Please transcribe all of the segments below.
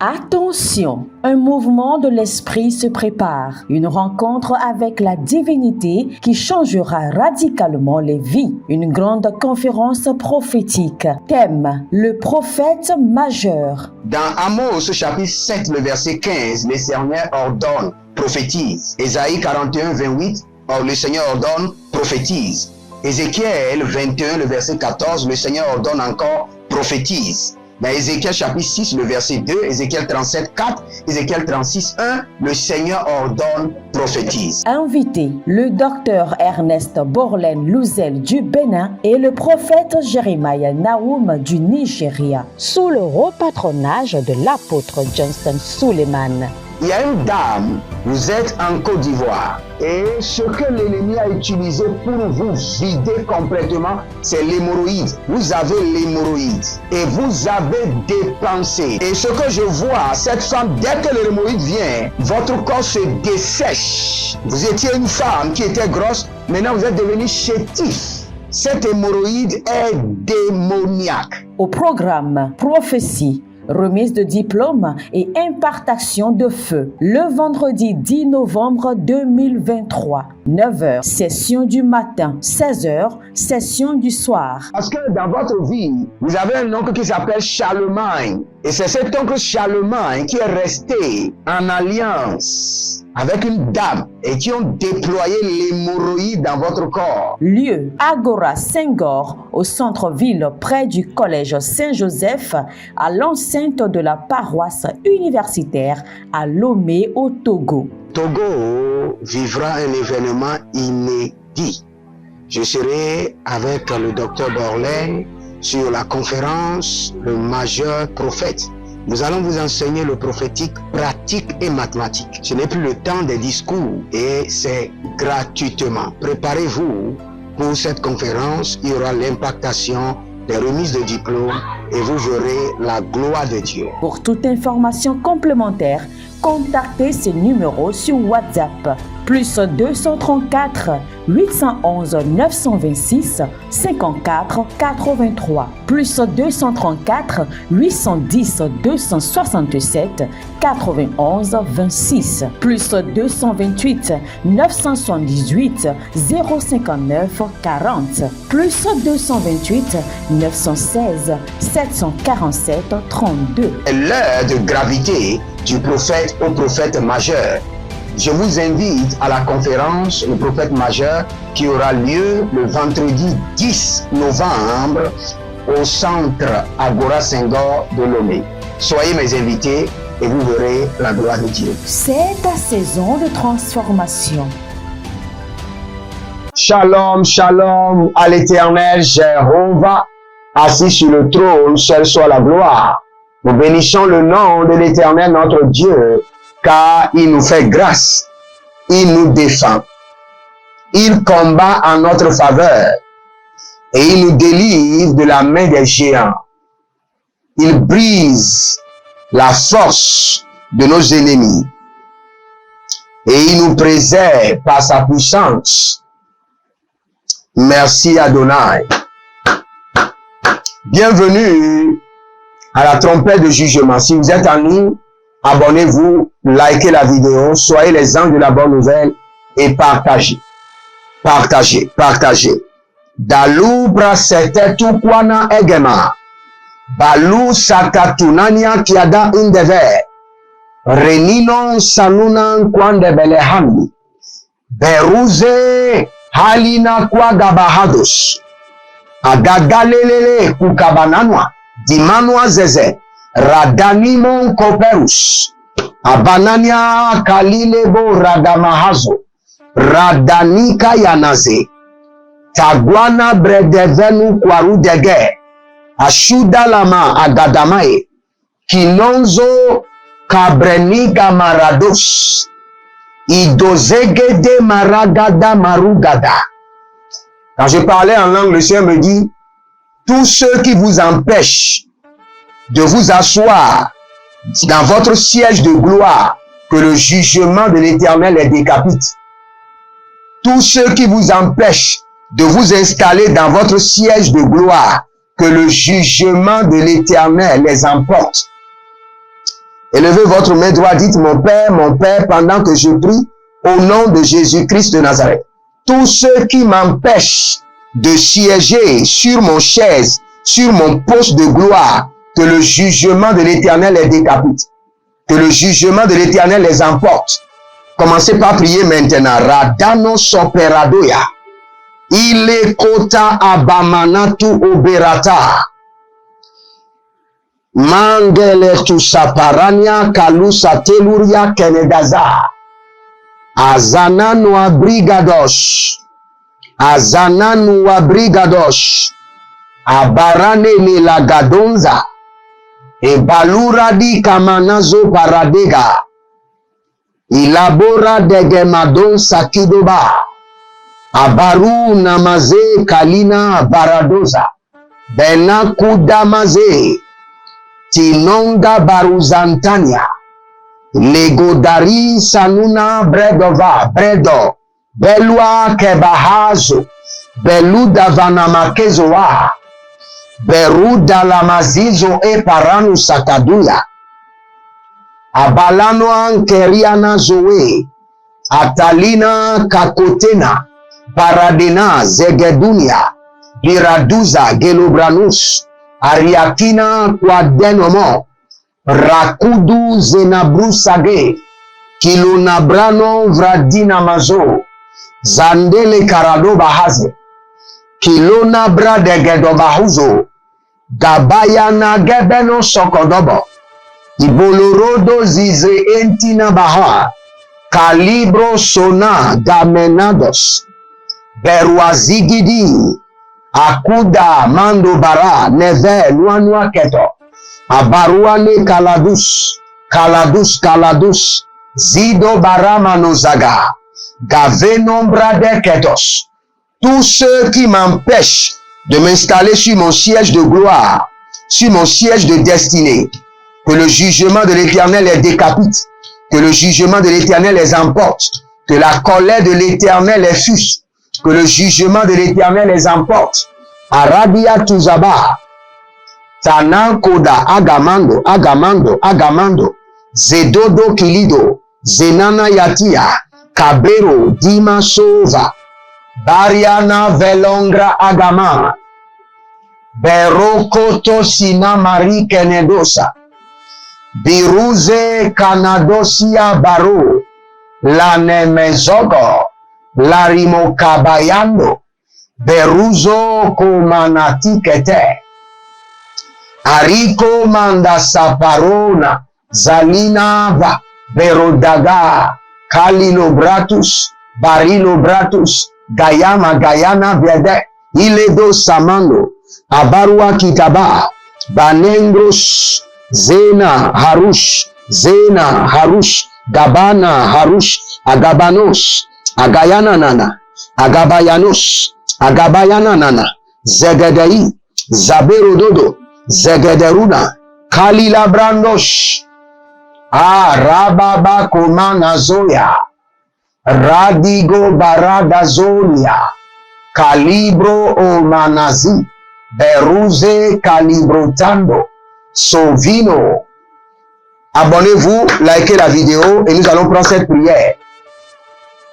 Attention, un mouvement de l'esprit se prépare, une rencontre avec la divinité qui changera radicalement les vies, une grande conférence prophétique. Thème, le prophète majeur. Dans Amos chapitre 7, le verset 15, le Seigneur ordonne, prophétise. Ésaïe 41, 28, le Seigneur ordonne, prophétise. Ézéchiel 21, le verset 14, le Seigneur ordonne encore, prophétise. Dans Ézéchiel chapitre 6, le verset 2, Ézéchiel 37, 4, Ézéchiel 36, 1, le Seigneur ordonne, prophétise. Invité, le docteur Ernest Borlen Louzel du Bénin et le prophète Jeremiah Nahum du Nigeria, sous le haut patronage de l'apôtre Johnson Suleiman. Il y a une dame, vous êtes en Côte d'Ivoire et ce que l'ennemi a utilisé pour vous vider complètement, c'est l'hémorroïde. Vous avez l'hémorroïde et vous avez dépensé. Et ce que je vois, cette femme, dès que l'hémorroïde vient, votre corps se dessèche. Vous étiez une femme qui était grosse, maintenant vous êtes devenu chétif. Cette hémorroïde est démoniaque. Au programme Prophétie, remise de diplôme et impartation de feu. Le vendredi 10 novembre 2023, 9h, session du matin, 16h, session du soir. Parce que dans votre vie, vous avez un oncle qui s'appelle Charlemagne. Et c'est cet oncle Charlemagne qui est resté en alliance avec une dame et qui ont déployé l'hémorroïde dans votre corps. Lieu, Agora Senghor, au centre-ville près du collège Saint-Joseph, à l'enceinte de la paroisse universitaire à Lomé au Togo. Togo vivra un événement inédit. Je serai avec le docteur Borlen sur la conférence Le Majeur Prophète. Nous allons vous enseigner le prophétique pratique et mathématique. Ce n'est plus le temps des discours et c'est gratuitement. Préparez-vous pour cette conférence. Il y aura l'impactation des remises de diplômes et vous verrez la gloire de Dieu. Pour toute information complémentaire, contactez ces numéros sur WhatsApp. Plus 234 811 926 54 83. Plus 234 810 267 91 26. Plus 228 978 059 40. Plus 228 916 747 32. L'heure de gravité du prophète au prophète majeur. Je vous invite à la conférence Le Prophète Majeur qui aura lieu le vendredi 10 novembre au centre Agora Senghor de Lomé. Soyez mes invités et vous verrez la gloire de Dieu. C'est ta saison de transformation. Shalom, shalom à l'Éternel Jéhovah, assis sur le trône, seul soit la gloire. Nous bénissons le nom de l'Éternel notre Dieu, car il nous fait grâce, il nous défend, il combat en notre faveur et il nous délivre de la main des géants. Il brise la force de nos ennemis et il nous préserve par sa puissance. Merci Adonai. Bienvenue à la trompette de jugement. Si vous êtes en ligne, abonnez-vous, likez la vidéo, soyez les anges de la bonne nouvelle et partagez. Partagez, partagez. Dalubra sete tukwana egema. Balu sakatunania kiada indeve. Renino sanunan kwande belehami. Beruze halina kwa gabahados. Agagalelele kukabananwa. Dimanwa zeze. Radanimon koperus. Abanania kalilebo radamahazo. Radanika yanaze. Tagwana bredevenu kwarudege. Ashuda lama agadamae. Kinonzo kabreniga marados. Idozegede maragada marugada. Quand je parlais en langue, le Seigneur me dit, tous ceux qui vous empêchent de vous asseoir dans votre siège de gloire, que le jugement de l'Éternel les décapite. Tous ceux qui vous empêchent de vous installer dans votre siège de gloire, que le jugement de l'Éternel les emporte. Élevez votre main droite, dites mon Père, pendant que je prie au nom de Jésus-Christ de Nazareth. Tous ceux qui m'empêchent de siéger sur mon chaise, sur mon poste de gloire, que le jugement de l'Éternel les décapite, que le jugement de l'Éternel les emporte. Commencez par prier maintenant. Radano soperadoya. Ile kota abamanatu oberata. Mangele tu saparania kalusa teluria kenedaza. Azananu abrigadosh. Azananu abrigadosh. Abarane ni lagadonza. E baluradi kamanazo paradega. Ilabora degemadon sakidoba. Abaru namaze kalina baradoza. Benakudamaze. Tinonga baruzantania. Legodari sanuna bredova. Bredo. Belua kebahazo. Beluda vanamakezoa. Beruda lamazizo e paranu sakaduya. Abalano ankeriana zoe. Atalina kakotena. Paradena zegedunia. Biraduza gelobranus. Ariakina quadenomo. Rakudu zenabrusage. Kilonabrano vradina mazo. Zandele karado bahaze. Kilona bradegedo bahuzo. Gabayana gebeno sokodobo. Ibolorodo zize entina baha. Calibro sona gamenados. Beruazigidi. Akuda mando bara neve nuanua keto. Abaruane kaladus. Kaladus. Zido barama nozaga. Gavenom brade ketos. Tous ceux qui m'empêchent de m'installer sur mon siège de gloire, sur mon siège de destinée, que le jugement de l'Éternel les décapite, que le jugement de l'Éternel les emporte, que la colère de l'Éternel les fuse, que le jugement de l'Éternel les emporte. Arabia Tuzaba, Tanankoda, Agamando, Zedodo Kilido, Zenana Yatia, Kabero, Dima Sova, Bariana Velongra Agama, Berokoto Sina Marie Kenedosa, Biruze Kanadosia Baro, Lanemezogo, Larimo Kabayando, Beruzo Komanati Kete, Ariko Mandasaparona, Zalinava, Berodaga, Kalino Bratus, Barilo Bratus, Gayana Vede, Iledo Samando, Abarua Kitaba, Banengros, Zena Harush, Gabana Harush, Agabanos, Agabayana Nana, Zegedei, Zaberododo, Zegederuna, Kalila Brandosh, Rababa Komana Zoya, Radigo Baradazonia, Calibro Omanazi, Beruze Calibrotando, Sovino. Abonnez-vous, likez la vidéo et nous allons prendre cette prière.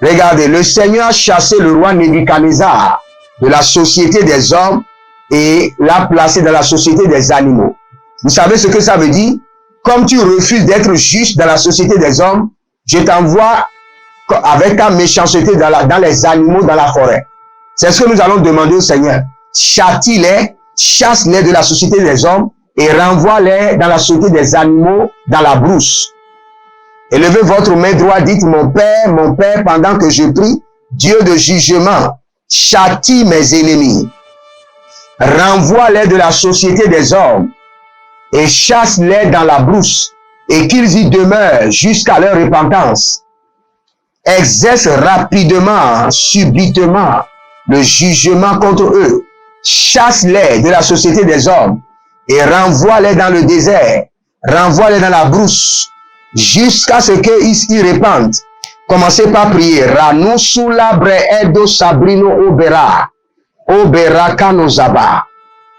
Regardez, le Seigneur a chassé le roi Nebuchadnezzar de la société des hommes et l'a placé dans la société des animaux. Vous savez ce que ça veut dire? Comme tu refuses d'être juste dans la société des hommes, je t'envoie avec ta méchanceté dans les animaux, dans la forêt. C'est ce que nous allons demander au Seigneur. Châtie-les, chasse-les de la société des hommes et renvoie-les dans la société des animaux, dans la brousse. Élevez votre main droite, dites mon Père, pendant que je prie, Dieu de jugement, châtie mes ennemis. Renvoie-les de la société des hommes et chasse-les dans la brousse et qu'ils y demeurent jusqu'à leur repentance. Exerce rapidement, subitement, le jugement contre eux. Chasse-les de la société des hommes et renvoie-les dans le désert. Renvoie-les dans la brousse jusqu'à ce qu'ils s'y repentent. Commencez par prier. Ranusula breedo sabrino obera. Obera kanozaba.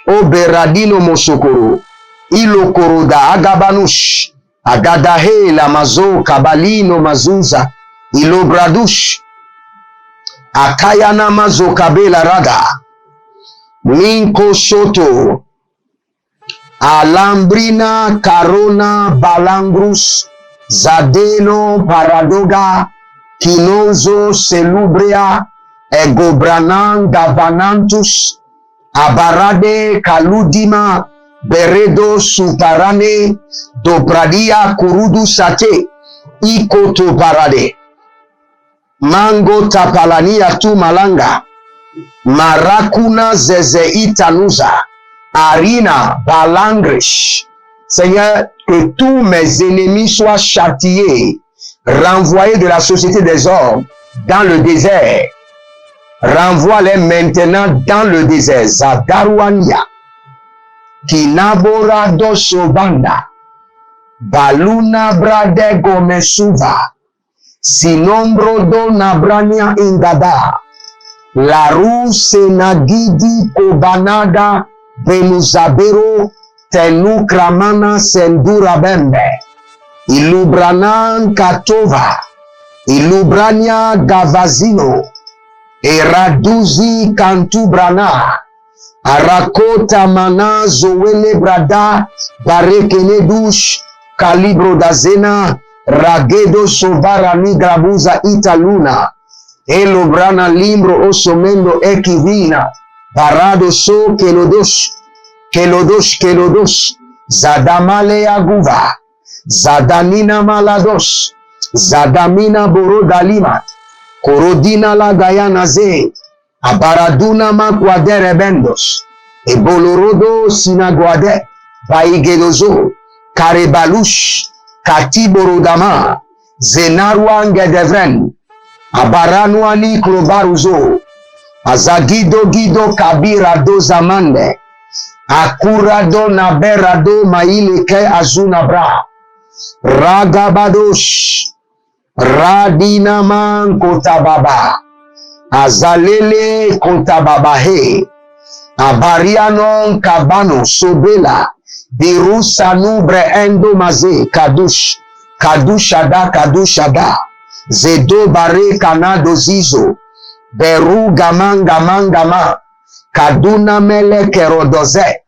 Oberadino mosokoro. Ilokoroda agabanush. Agadahe la mazo kabalino mazuza ilobradush akayana mazo kabela rada linko shoto alambrina karona balangrus zadeno paradoga kinozo selubria egobranan gavanantus abarade kaludima beredo suparane dopradia kurudu sate ikoto parade mango tapalania tu malanga marakuna zeze itanuza arina balangrish. Seigneur, que tous mes ennemis soient châtiés, renvoyés de la société des hommes dans le désert. Renvoie-les maintenant dans le désert. Zadaruania Kinaborado sobanda baluna brade gomesuva sinombro do nabrania ingada la rue senagidi kobanada venuzabero tenu kramana sendura bembe ilubranan katova ilubrania gavazino eraduzi kantubrana Arakota mana zoele brada barekene dush kalibro dazena ragedo sobarani grabuza italuna elo brana limbro osomendo ekivina barado so kelodosh zadamale aguva zadanina malados zadamina borodalima korodina la gayana ze Abaraduna makwadere bendos, ebolorodo sinaguade, baigedozo, karebalush, katiborodama, zenaruangedevren, abaranuani krobaruzo, azagido gido kabirado zamande, akurado naberado maileke azunabra, ragabadosh, radinaman kotababa, Azalele kontababahe abarianon kabano sobela birusa nubre endo maze kadushada zedo bare kanado zizo beru gamangama kaduna mele kerodoze.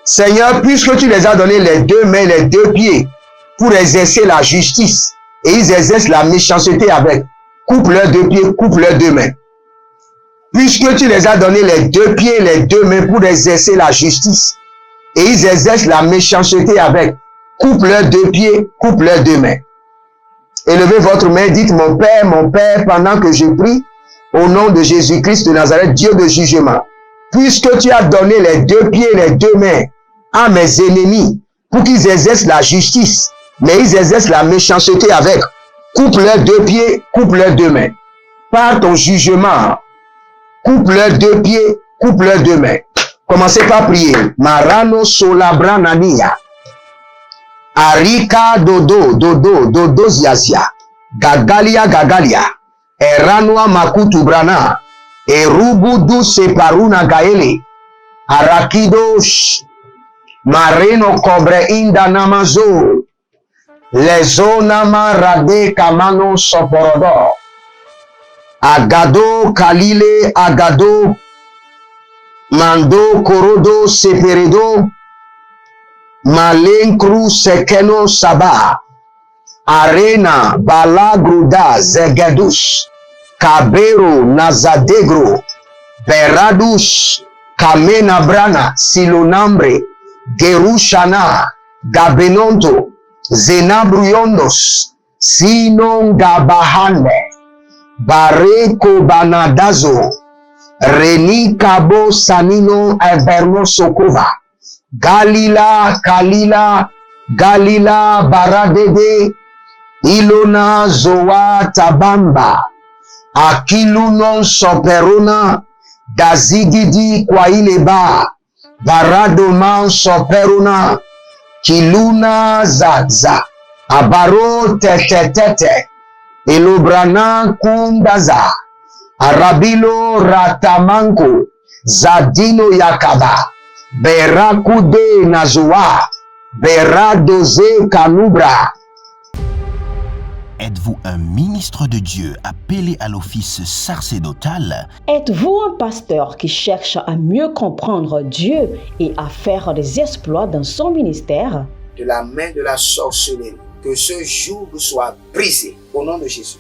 Seigneur, puisque tu les as donné les deux mains, les deux pieds pour exercer la justice et ils exercent la méchanceté avec, coupe leurs deux pieds, coupe leurs deux mains. Puisque tu les as donné les deux pieds, les deux mains pour exercer la justice, et ils exercent la méchanceté avec, coupe leurs deux pieds, coupe leurs deux mains. Élevez votre main, dites mon Père, pendant que je prie, au nom de Jésus-Christ de Nazareth, Dieu de jugement. Puisque tu as donné les deux pieds, les deux mains à mes ennemis, pour qu'ils exercent la justice, mais ils exercent la méchanceté avec, coupe leurs deux pieds, coupe leurs deux mains. Par ton jugement, coupe leurs deux pieds, coupe leurs deux mains. Commencez par prier. Marano solabranania. Arika dodo ziazia. Gagalia. Eranua makutubrana. Erubudu separuna gaele. Arakidosh. Mareno cobre inda namazo. Lezonama rade kamano soporodo. Agado kalile agado. Mando korodo seperedo. Malenkru sekeno saba. Arena balagruda zegedush. Kabero nazadegro. Beradush. Kamena brana silonambre. Gerushana. Gabenonto. Zenabriondos, Sinon Gabahane, Bareko Banadazo, Reni Kabo Sanino Everno Sokova, Galila Baradede, Ilona Zoa Tabamba, Akilunon Soperona, Dazigidi Kwaileba, Baradoman Soperona, Kiluna zaza, abaro tete, ilubrana kundaza, arabilo ratamanko, zadino yakaba, berakude nazua, Beradose Kanubra. Êtes-vous un ministre de Dieu appelé à l'office sacerdotal? Êtes-vous un pasteur qui cherche à mieux comprendre Dieu et à faire des exploits dans son ministère? De la main de la sorcellerie, que ce joug soit brisé au nom de Jésus.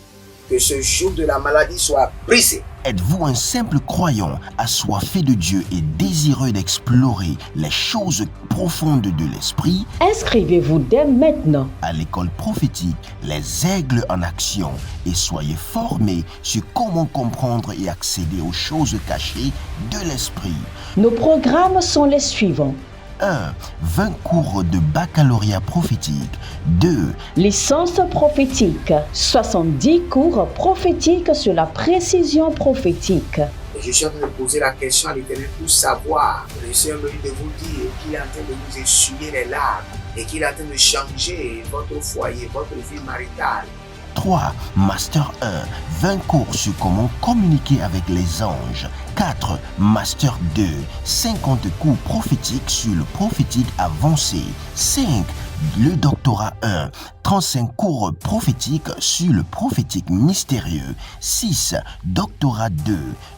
Que ce joug de la maladie soit brisé. Êtes-vous un simple croyant assoiffé de Dieu et désireux d'explorer les choses profondes de l'esprit? Inscrivez-vous dès maintenant À l'école prophétique Les Aigles en Action et soyez formés sur comment comprendre et accéder aux choses cachées de l'esprit. Nos programmes sont les suivants. 1. 20 cours de baccalauréat prophétique. 2. Licence prophétique, 70 cours prophétiques sur la précision prophétique. Et je suis en train de poser la question à l'Éternel pour savoir. Le Seigneur me dit de vous dire qu'il est en train de vous essuyer les larmes et qu'il est en train de changer votre foyer, votre vie maritale. 3. Master 1. 20 cours sur comment communiquer avec les anges. 4. Master 2. 50 cours prophétiques sur le prophétique avancé. 5. Le doctorat 1. 35 cours prophétiques sur le prophétique mystérieux. 6. Doctorat 2.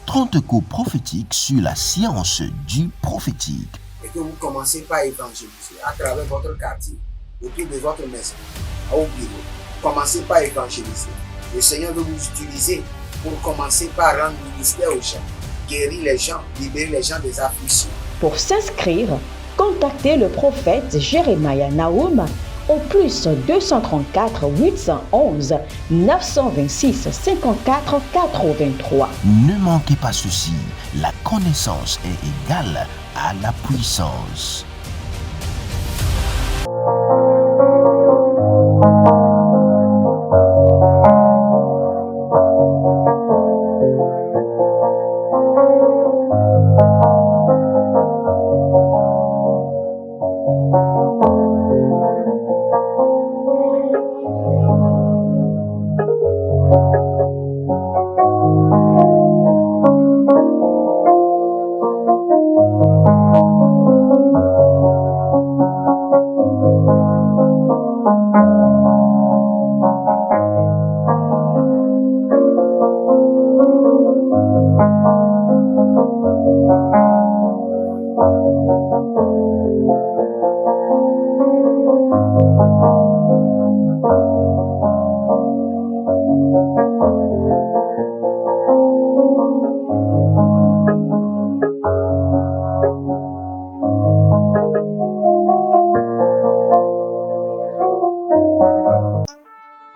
30 cours prophétiques sur la science du prophétique. Et que vous commencez par évangéliser à travers votre quartier, autour de votre maison, au bureau. Commencez par évangéliser. Le Seigneur veut vous utiliser pour commencer par rendre ministère aux gens, guérir les gens, libérer les gens des afflictions. Pour s'inscrire, contactez le prophète Jérémie Naoum au plus 234 811 926 54 83. Ne manquez pas ceci, la connaissance est égale à la puissance.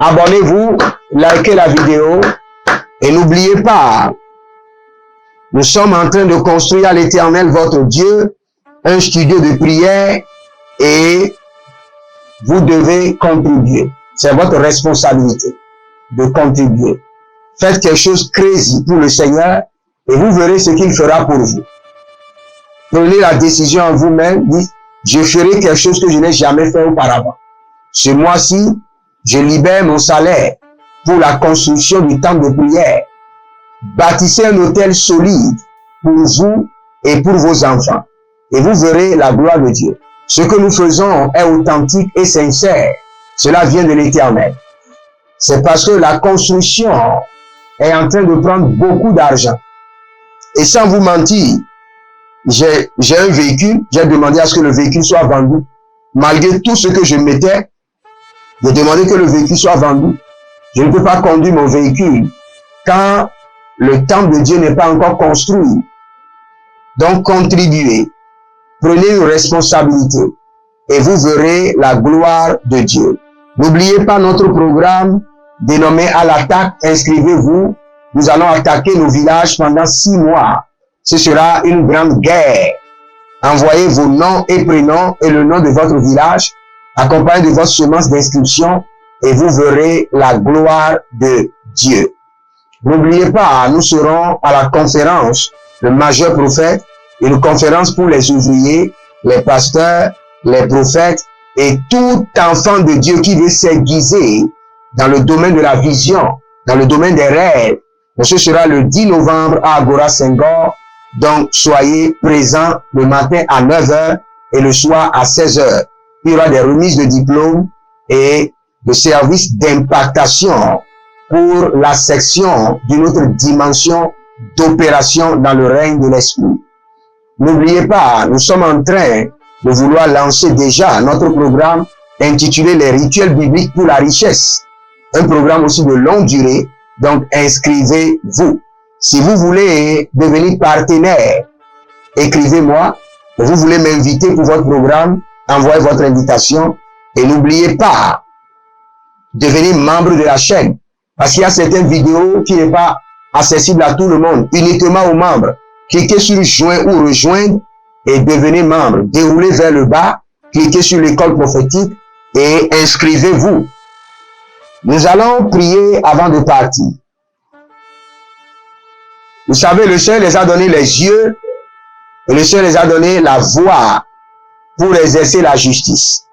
Abonnez-vous, likez la vidéo et n'oubliez pas, nous sommes en train de construire à l'Éternel votre Dieu un studio de prière et vous devez contribuer. C'est votre responsabilité de contribuer. Faites quelque chose crazy pour le Seigneur et vous verrez ce qu'il fera pour vous. Prenez la décision en vous-même, dites, je ferai quelque chose que je n'ai jamais fait auparavant. Ce mois-ci, je libère mon salaire pour la construction du temple de prière. Bâtissez un hôtel solide pour vous et pour vos enfants. Et vous verrez la gloire de Dieu. Ce que nous faisons est authentique et sincère. Cela vient de l'Éternel. C'est parce que la construction est en train de prendre beaucoup d'argent. Et sans vous mentir, j'ai un véhicule, j'ai demandé à ce que le véhicule soit vendu. Malgré tout ce que je mettais, j'ai demandé que le véhicule soit vendu. Je ne peux pas conduire mon véhicule quand le temple de Dieu n'est pas encore construit. Donc contribuez, prenez une responsabilité et vous verrez la gloire de Dieu. N'oubliez pas notre programme dénommé à l'attaque. Inscrivez-vous. Nous allons attaquer nos villages pendant 6 mois. Ce sera une grande guerre. Envoyez vos noms et prénoms et le nom de votre village, accompagné de votre semence d'inscription, et vous verrez la gloire de Dieu. N'oubliez pas, nous serons à la conférence, le majeur prophète, une conférence pour les ouvriers, les pasteurs, les prophètes et tout enfant de Dieu qui veut s'aiguiser dans le domaine de la vision, dans le domaine des rêves. Ce sera le 10 novembre à Agora Senghor. Donc, soyez présents le matin à 9 h et le soir à 16 h. il y aura des remises de diplômes et de services d'impactation pour la section d'une autre dimension d'opération dans le règne de l'esprit. N'oubliez pas, nous sommes en train de vouloir lancer déjà notre programme intitulé Les rituels bibliques pour la richesse. Un programme aussi de longue durée, donc inscrivez-vous. Si vous voulez devenir partenaire, écrivez-moi. Vous voulez m'inviter pour votre programme, envoyez votre invitation et n'oubliez pas de devenir membre de la chaîne. Parce qu'il y a certaines vidéos qui n'est pas accessible à tout le monde, uniquement aux membres. Cliquez sur joindre ou rejoindre et devenez membre. Déroulez vers le bas, cliquez sur l'école prophétique et inscrivez-vous. Nous allons prier avant de partir. Vous savez, le Seigneur les a donné les yeux et le Seigneur les a donné la voix pour exercer la justice.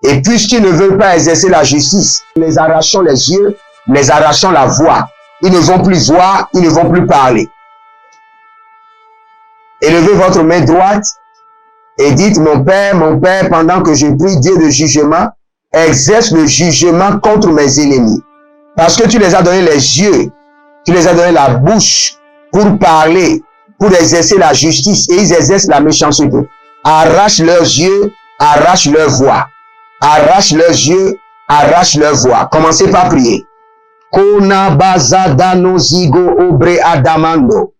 Et puisqu'ils ne veulent pas exercer la justice, les arrachons les yeux, les arrachons la voix. Ils ne vont plus voir, ils ne vont plus parler. Élevez votre main droite et dites, mon Père, pendant que je prie, Dieu de jugement, exerce le jugement contre mes ennemis. Parce que tu les as donné les yeux, tu les as donné la bouche pour parler, pour exercer la justice et ils exercent la méchanceté. Arrache leurs yeux, arrache leur voix. Arrache leurs yeux, arrache leur voix. Commencez par prier. Kona bazadano zigo obre adamando.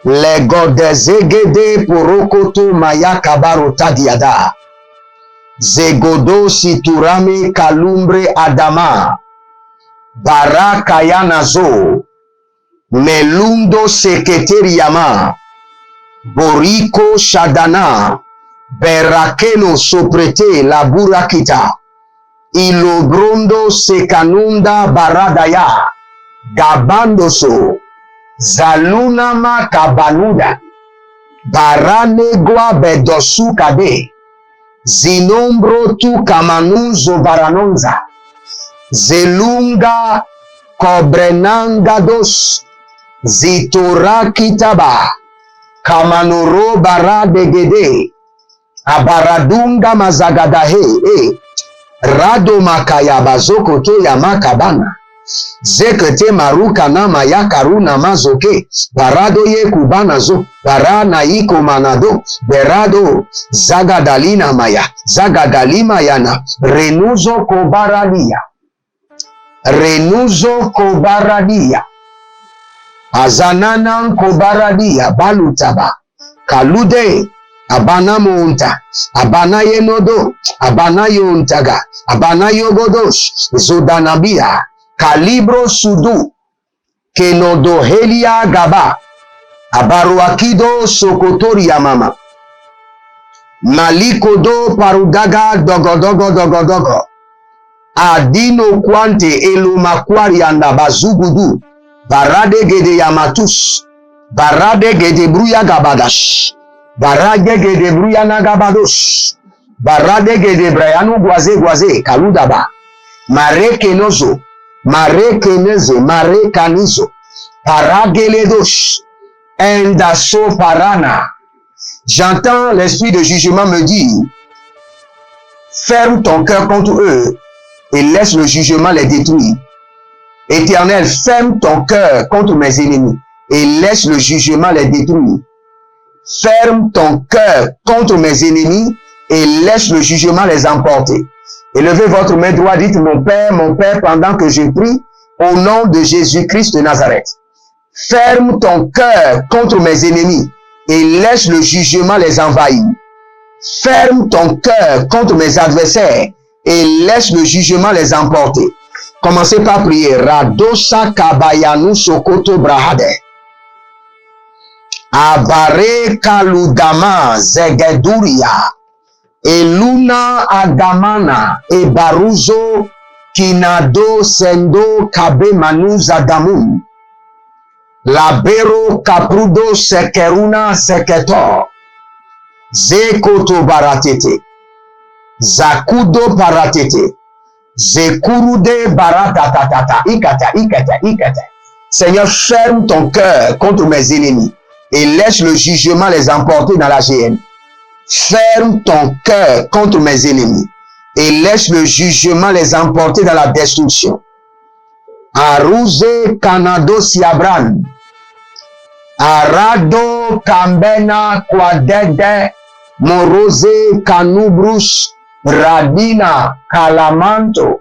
Lego de zegede porokoto maya kabaro tadiada. Zegodo siturame kalumbre adama. Barakayanazo. Melundo seketeriama. Boriko shadana. Berakeno soprete la burakita. Ilobrondo sekanunda baradaya. Gabandoso. Zalunama kabanuda. Baranegwa bedosu kade. Zinombro tu kamanuzo baranonza. Zelunga kobrenangados. Zitora kitaba. Kamanoro baradegede. Abaradunga mazagadahe. Rado makaya bazoko to ya makabana. Zekete maruka na maya karuna mazoke. Barado ye kubana zo. Barana iko manado. Berado zagadalina maya. Zagadalima yana. Renuzo kobaradia. Renuzo kobaradia. Azananan kobaradia. Balutaba. Kalude. Abana monta, abana yenodo, abana yontaga, abana yogodosh, zodanabia, kalibro sudu, kenodohelia gaba, abaruakido sokotoria mama, malikodo parudaga dogodogo, adino kwante elumakwari anda bazugudu, barade gede yamatus, barade gede bruya gabadash, barade gede bruya nagabadosh, barade gede brayanu gwaze kaludaba, marekenozo, marekeneze, marekanizo, parageledosh, endaso parana. J'entends l'esprit de jugement me dire, ferme ton cœur contre eux et laisse le jugement les détruire. Éternel, ferme ton cœur contre mes ennemis et laisse le jugement les détruire. Ferme ton cœur contre mes ennemis et laisse le jugement les emporter. Élevez votre main droite, dites mon Père, pendant que je prie au nom de Jésus-Christ de Nazareth. Ferme ton cœur contre mes ennemis et laisse le jugement les envahir. Ferme ton cœur contre mes adversaires et laisse le jugement les emporter. Commencez par prier. Radosa kabayanu sokoto brahade. Abare kaludama zegeduria. Eluna agamana e baruzo kinado sendo kabe manuza damun. Labero kaprudo sekeruna seketor. Zekoto baratete. Zakudo paratete. Zekurude baratatata. Ikata. Seigneur, ferme ton cœur contre mes ennemis et laisse le jugement les emporter dans la géhenne. ferme ton cœur contre mes ennemis et laisse le jugement les emporter dans la destruction. Aruze Kanado Siabran, Arado Kambena Kwadede, Morose Kanubrus, Radina Kalamanto,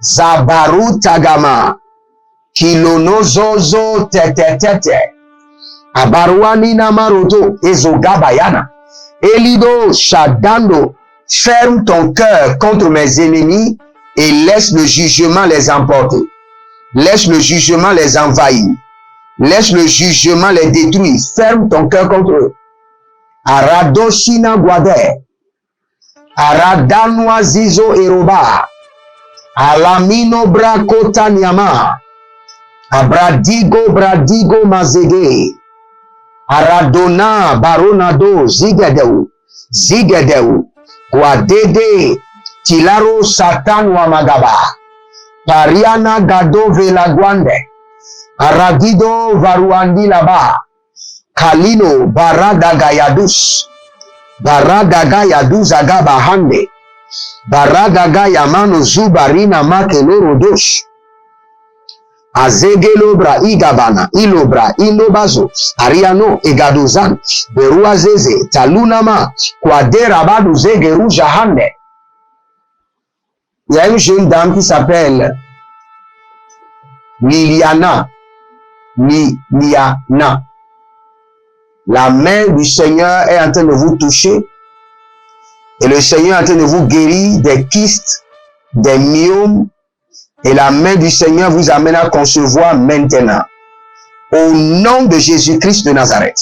Zabaru Tagama, Kilonozozo Tetetete, Abaruani Namaroto, Ezogabayana, Elido Shadando, ferme ton cœur contre mes ennemis et laisse le jugement les emporter. Laisse le jugement les envahir. Laisse le jugement les détruire. Ferme ton cœur contre eux. Aradoshina Guade, Aradanwa Zizo Eroba, Alamino Brakota Nyama, Abradigo Bradigo Mazege, Aradona Baronado Zigedeu, Zigedeu, Guadede, Tilaro Satan Wamagaba, Pariana Gado Velaguande, Aragido Varuandi Laba, Kalino Baradagayadus, Baradagayadus Agabahande, Baradagayamano Zubarina Makelorodosh, Azegelobra Igabana, Ilobra, Ilobazo, Ariano, Egadozan, Beruazeze, Talunama, Kwaderabadu Zegeru Jahande. Il y a une jeune dame qui s'appelle Liliana. La main du Seigneur est en train de vous toucher et le Seigneur est en train de vous guérir des kystes, des myomes et la main du Seigneur vous amène à concevoir maintenant. Au nom de Jésus-Christ de Nazareth.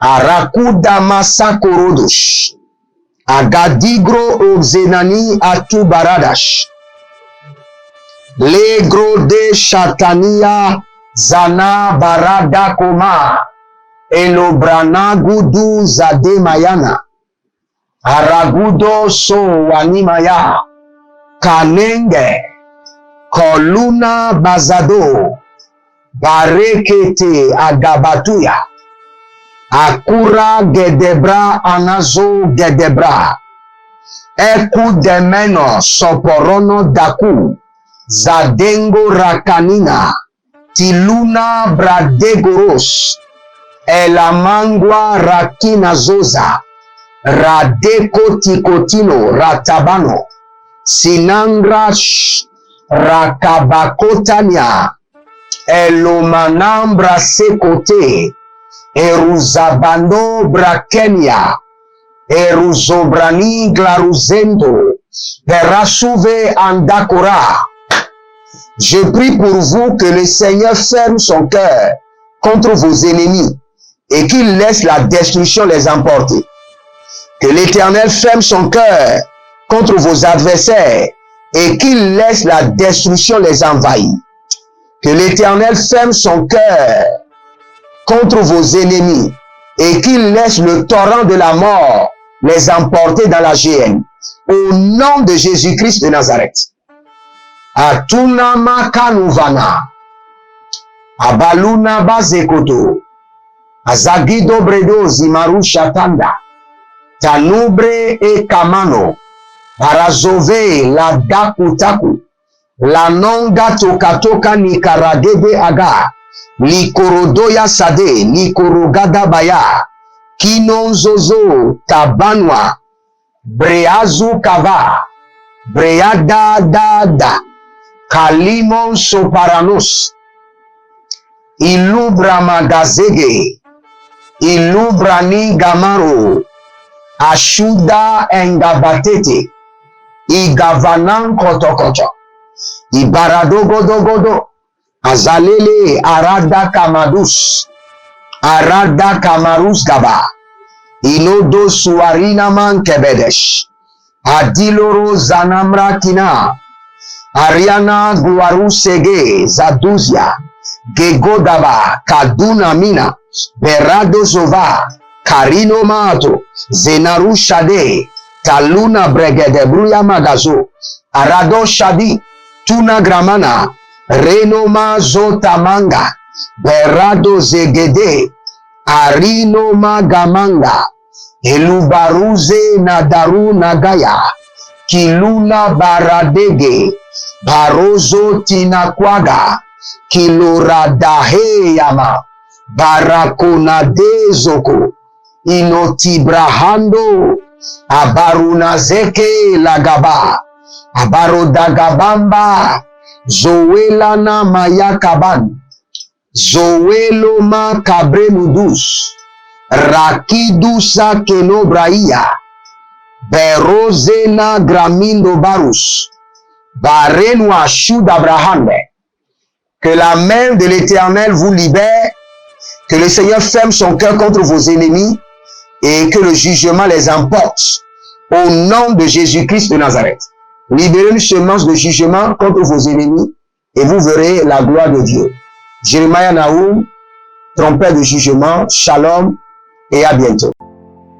Arakudama Sakorodosh. Agadigro Ozenani Atu Baradash. Legro de Chatania Zana Barada Koma. Elobrana Gudu Zade Mayana. Aragudo So Wanimaya. Kanenge. Koluna Bazado. Barekete Agabatuya. Akura Gedebra Anazo Gedebra. Eku Demeno Soporono Daku. Zadengo Rakanina. Tiluna Bradegoros. Elamangwa Rakina Zoza. Radeko Tikotino Ratabano. Sinangrash Rakabakotania. Elomanambra Sekote. Eruzabando Brakenia, Eruzobrani Glaruzendo, Perasuve Andakora. Je prie pour vous que le Seigneur ferme son cœur contre vos ennemis et qu'il laisse la destruction les emporter. Que l'Éternel ferme son cœur contre vos adversaires et qu'il laisse la destruction les envahir. Que l'Éternel ferme son cœur contre vos ennemis et qu'il laisse le torrent de la mort les emporter dans la géhenne. Au nom de Jésus-Christ de Nazareth. Atuna Makanuvana. Abaluna Bazekoto. Azagido Bredo Zimaru Shatanda. Tanubre e Kamano. Parazove la Dakutaku. La Nonga Tokatoka Nikaradebe Aga. Likorodoya Sade, Likorogada Baya, Kinonzozo, Tabanwa, Breazu Kava, Breada Dada, Kalimon Soparanos, Ilubra Magazege, Ilubrani Gamaro, Ashuda Engabatete, Igavanan Kotokoto, Ibaradogodogodo, Azalele Arada Kamadus, Arada Kamarus Gaba, Inodo Suarina Mankebedesh, Adiloro Zanamra Kina, Ariana Guarusege Zaduzia, Gegodaba, Kaduna Mina, Berado Zova, Karino Mato, Zenaru Shade, Taluna Bregede Bruya Magazo, Arado Shadi, Tuna Gramana, Reno Mazotamanga, Berado Zegede, Arino Magamanga, Elubaruze nadaru nagaya. Kiluna baradege. Barozo tinakwaga. Kiloradaheyama. Barakonadezoko. Inotibrahando. Abarunazeke lagaba. Abarodagabamba. Zoelana mayakaban. Zoeloma kabrenudus. Rakidusa kenobraia. Berozena gramindo barus. Barenwa shudabrahande. Que la main de l'Éternel vous libère. Que le Seigneur ferme son cœur contre vos ennemis. Et que le jugement les emporte. Au nom de Jésus-Christ de Nazareth. Libérez une semence de jugement contre vos ennemis. Et vous verrez la gloire de Dieu. Jérémie Naoum, trompette de jugement, shalom et à bientôt.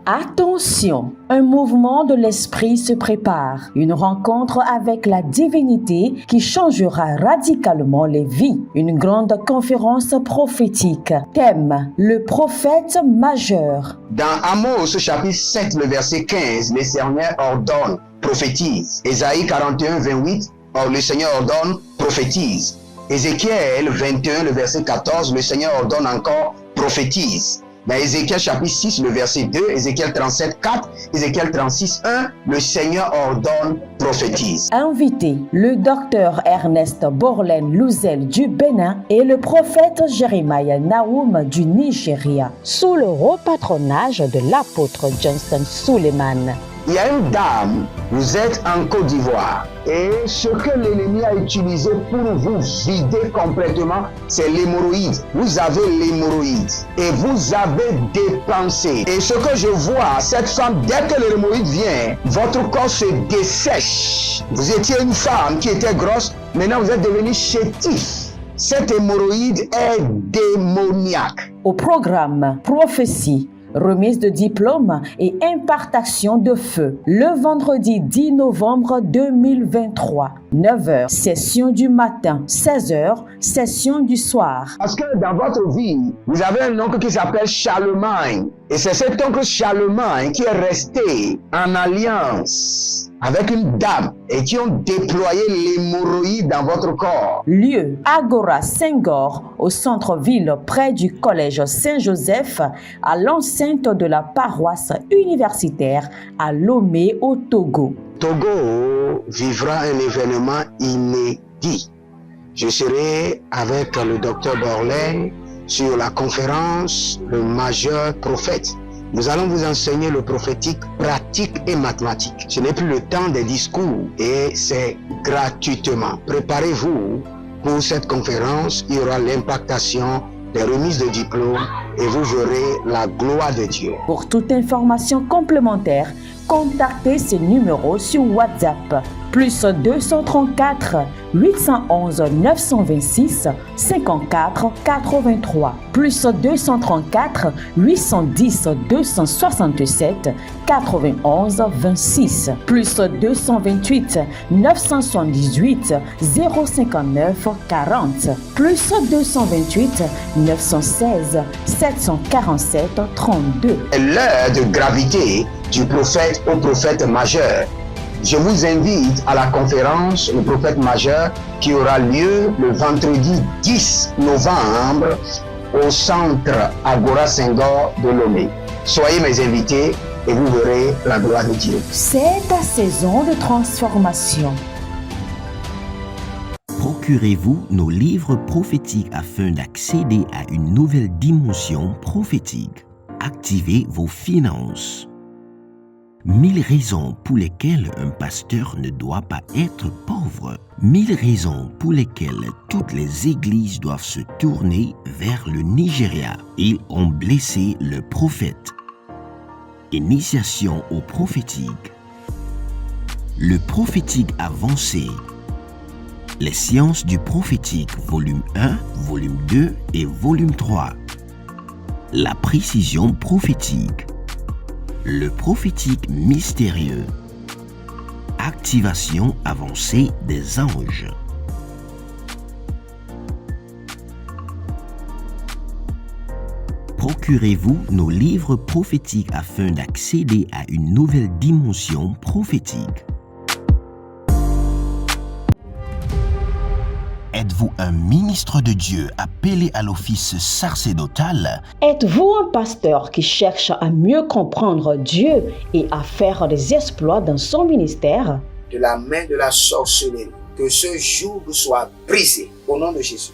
Attention, un mouvement de l'esprit se prépare, une rencontre avec la divinité qui changera radicalement les vies, une grande conférence prophétique. Thème, le prophète majeur. Dans Amos chapitre 7, le verset 15, le Seigneur ordonne, prophétise. Ésaïe 41, 28, le Seigneur ordonne, prophétise. Ézéchiel 21, le verset 14, le Seigneur ordonne encore, prophétise. Dans Ézéchiel chapitre 6, le verset 2, Ézéchiel 37, 4, Ézéchiel 36, 1, le Seigneur ordonne, prophétise. Invité, le docteur Ernest Borlen Louzel du Bénin et le prophète Jérémie Naoum du Nigeria, sous le haut patronage de l'apôtre Johnson Suleiman. Il y a une dame, vous êtes en Côte d'Ivoire et ce que l'ennemi a utilisé pour vous vider complètement, c'est l'hémorroïde. Vous avez l'hémorroïde et vous avez dépensé. Et ce que je vois, cette femme, dès que l'hémorroïde vient, votre corps se dessèche. Vous étiez une femme qui était grosse, maintenant vous êtes devenu chétif. Cette hémorroïde est démoniaque. Au programme Prophétie, remise de diplôme et impartation de feu. Le vendredi 10 novembre 2023, 9h, session du matin, 16h, session du soir. Parce que dans votre vie, vous avez un oncle qui s'appelle Charlemagne. Et c'est cet oncle Charlemagne qui est resté en alliance avec une dame et qui ont déployé l'hémorroïde dans votre corps. Lieu, Agora Senghor, au centre-ville près du collège Saint-Joseph, à l'enceinte de la paroisse universitaire à Lomé au Togo. Togo vivra un événement inédit. Je serai avec le docteur Borlen sur la conférence Le Majeur Prophète. Nous allons vous enseigner le prophétique pratique et mathématique. Ce n'est plus le temps des discours et c'est gratuitement. Préparez-vous pour cette conférence. Il y aura l'impactation des remises de diplômes et vous verrez la gloire de Dieu. Pour toute information complémentaire, contactez ces numéros sur WhatsApp. Plus 234 811 926 54 83. Plus 234 810 267 91 26. Plus 228 978 059 40. Plus 228 916 747 32. L'heure de gravité du prophète au prophète majeur. Je vous invite à la conférence Le Prophète Majeur qui aura lieu le vendredi 10 novembre au centre Agora Senghor de Lomé. Soyez mes invités et vous verrez la gloire de Dieu. C'est ta saison de transformation. Procurez-vous nos livres prophétiques afin d'accéder à une nouvelle dimension prophétique. Activez vos finances. 1000 raisons pour lesquelles un pasteur ne doit pas être pauvre. 1000 raisons pour lesquelles toutes les églises doivent se tourner vers le Nigeria. Ils ont blessé le prophète. Initiation au prophétique. Le prophétique avancé. Les sciences du prophétique, volume 1, volume 2 et volume 3. La précision prophétique. Le prophétique mystérieux. Activation avancée des anges. Procurez-vous nos livres prophétiques afin d'accéder à une nouvelle dimension prophétique. Êtes-vous un ministre de Dieu appelé à l'office sacerdotal? Êtes-vous un pasteur qui cherche à mieux comprendre Dieu et à faire des exploits dans son ministère? De la main de la sorcellerie, que ce joug soit brisé au nom de Jésus.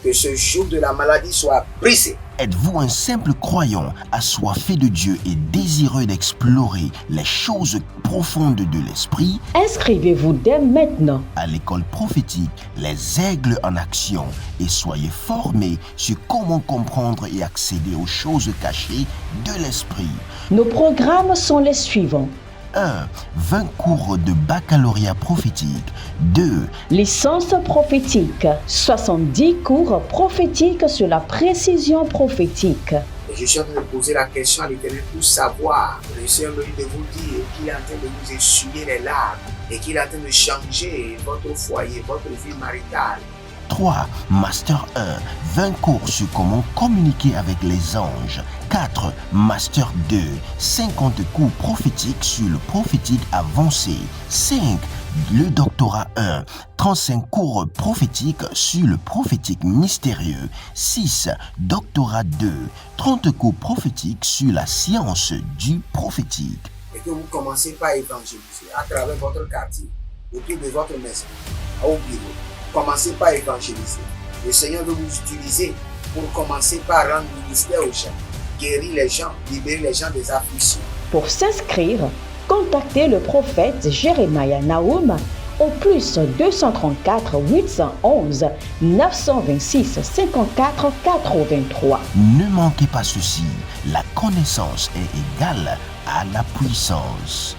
Que ce joug de la maladie soit brisé. Êtes-vous un simple croyant assoiffé de Dieu et désireux d'explorer les choses profondes de l'esprit? Inscrivez-vous dès maintenant À l'école prophétique, les aigles en action, et soyez formés sur comment comprendre et accéder aux choses cachées de l'esprit. Nos programmes sont les suivants. 1. 20 cours de baccalauréat prophétique. 2. Licence prophétique, 70 cours prophétiques sur la précision prophétique. Et je suis en train de poser la question à l'Éternel pour savoir. Le Seigneur me dit de vous dire qu'il est en train de vous essuyer les larmes et qu'il est en train de changer votre foyer, votre vie maritale. 3. Master 1. 20 cours sur comment communiquer avec les anges. 4. Master 2. 50 cours prophétiques sur le prophétique avancé. 5. Le doctorat 1. 35 cours prophétiques sur le prophétique mystérieux. 6. Doctorat 2. 30 cours prophétiques sur la science du prophétique. Et que vous commencez par évangéliser à travers votre quartier, autour de votre maison, au bureau. Commencez par évangéliser. Le Seigneur veut vous utiliser pour commencer par rendre ministère aux gens, guérir les gens, libérer les gens des afflictions. Pour s'inscrire, contactez le prophète Jérémie Naoum au plus 234 811 926 54 83. Ne manquez pas ceci, la connaissance est égale à la puissance.